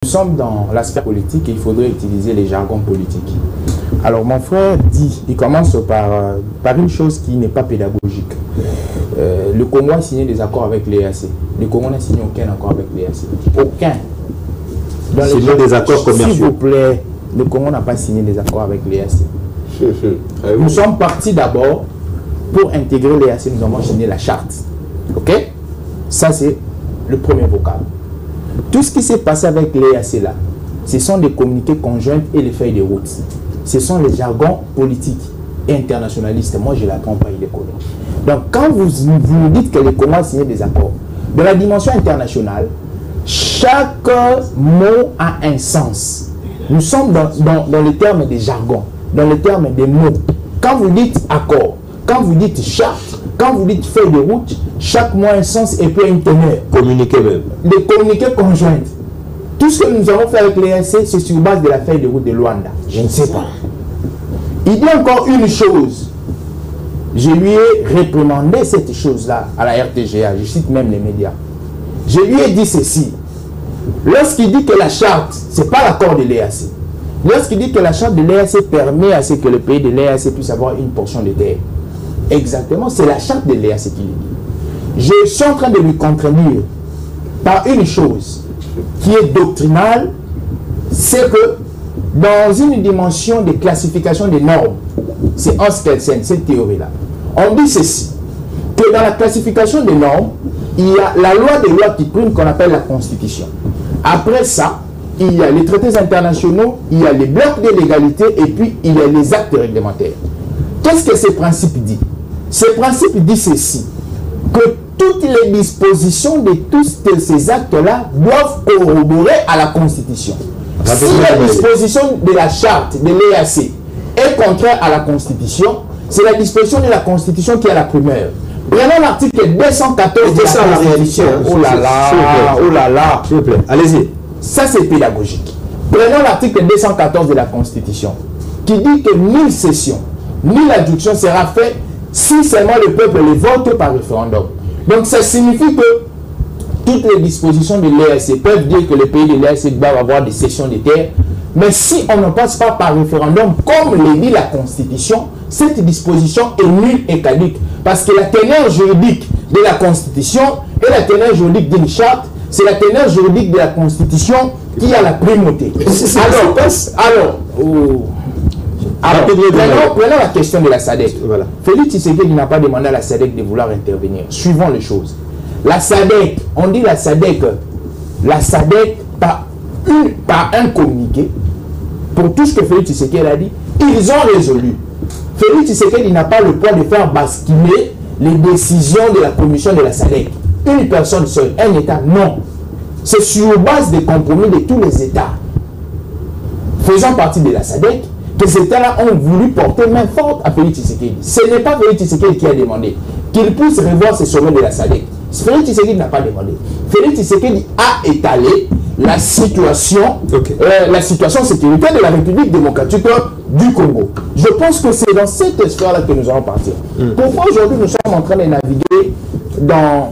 Nous sommes dans la sphère politique et il faudrait utiliser les jargons politiques. Alors mon frère dit, il commence par une chose qui n'est pas pédagogique. Le Congo a signé des accords avec l'EAC. Le Congo n'a signé aucun accord avec l'EAC. Aucun. C'est des accords commerciaux. S'il vous plaît, le Congo n'a pas signé des accords avec l'EAC. Nous sommes partis d'abord pour intégrer l'EAC, nous avons signé la charte. Ok? Ça c'est le premier vocal. Tout ce qui s'est passé avec l'EAC là, ce sont des communiqués conjoints et les feuilles de route. Ce sont les jargons politiques et internationalistes. Moi, je ne l'attends pas, il est connu. Donc, quand vous nous dites que le Congo a signé des accords, dans la dimension internationale, chaque mot a un sens. Nous sommes dans les termes des jargons, dans les termes des mots. Quand vous dites accord, quand vous dites charte, quand vous dites feuille de route, chaque mot a un sens et puis une teneur. Communiquer même. Les communiqués conjoints. Tout ce que nous avons fait avec l'EAC, c'est sur base de la feuille de route de Luanda. Je ne sais pas. Il dit encore une chose. Je lui ai réprimandé cette chose-là à la RTGA. Je cite même les médias. Je lui ai dit ceci. Lorsqu'il dit que la charte, ce n'est pas l'accord de l'EAC. Lorsqu'il dit que la charte de l'EAC permet à ce que le pays de l'EAC puisse avoir une portion de terre. Exactement, c'est la charte de l'EAC qui le dit. Je suis en train de lui contredire par une chose qui est doctrinale, c'est que dans une dimension de classification des normes, c'est Hans Kelsen, cette théorie-là, on dit ceci, que dans la classification des normes, il y a la loi des lois qui prime qu'on appelle la Constitution. Après ça, il y a les traités internationaux, il y a les blocs de légalité et puis il y a les actes réglementaires. Qu'est-ce que ce principe dit? Ce principe dit ceci, que toutes les dispositions de tous ces actes-là doivent corroborer à la Constitution. Si la disposition de la charte de l'EAC est contraire à la Constitution, c'est la disposition de la Constitution qui a la primeur. Prenons l'article 214 de la Constitution. Oh là là, oh là là. S'il vous plaît, allez-y. Ça c'est pédagogique. Prenons l'article 214 de la Constitution qui dit que nulle cession, nulle adduction sera faite si seulement le peuple le vote par référendum. Donc ça signifie que toutes les dispositions de l'EAC peuvent dire que le pays de l'EAC doit avoir des cessions de terres, mais si on ne passe pas par référendum, comme le dit la Constitution, cette disposition est nulle et caduque. Parce que la teneur juridique de la Constitution et la teneur juridique d'une charte, c'est la teneur juridique de la Constitution qui a la primauté. Alors, prenons la question de la SADC. Voilà. Félix Tshisekedi n'a pas demandé à la SADC de vouloir intervenir. Suivons les choses. La SADC, on dit la SADC par un communiqué, pour tout ce que Félix Tshisekedi a dit, ils ont résolu. Félix Tshisekedi n'a pas le poids de faire basculer les décisions de la commission de la SADC. Une personne seule, un État, non. C'est sur base des compromis de tous les États faisant partie de la SADC que ces États-là ont voulu porter main forte à Félix Tshisekedi. Ce n'est pas Félix Tshisekedi qui a demandé qu'il puisse revoir ces sommets de la SADC. Félix Tshisekedi n'a pas demandé. Félix Tshisekedi a étalé la situation, la situation sécuritaire de la République démocratique du Congo. Je pense que c'est dans cette sphère-là que nous allons partir. Pourquoi aujourd'hui nous sommes en train de naviguer dans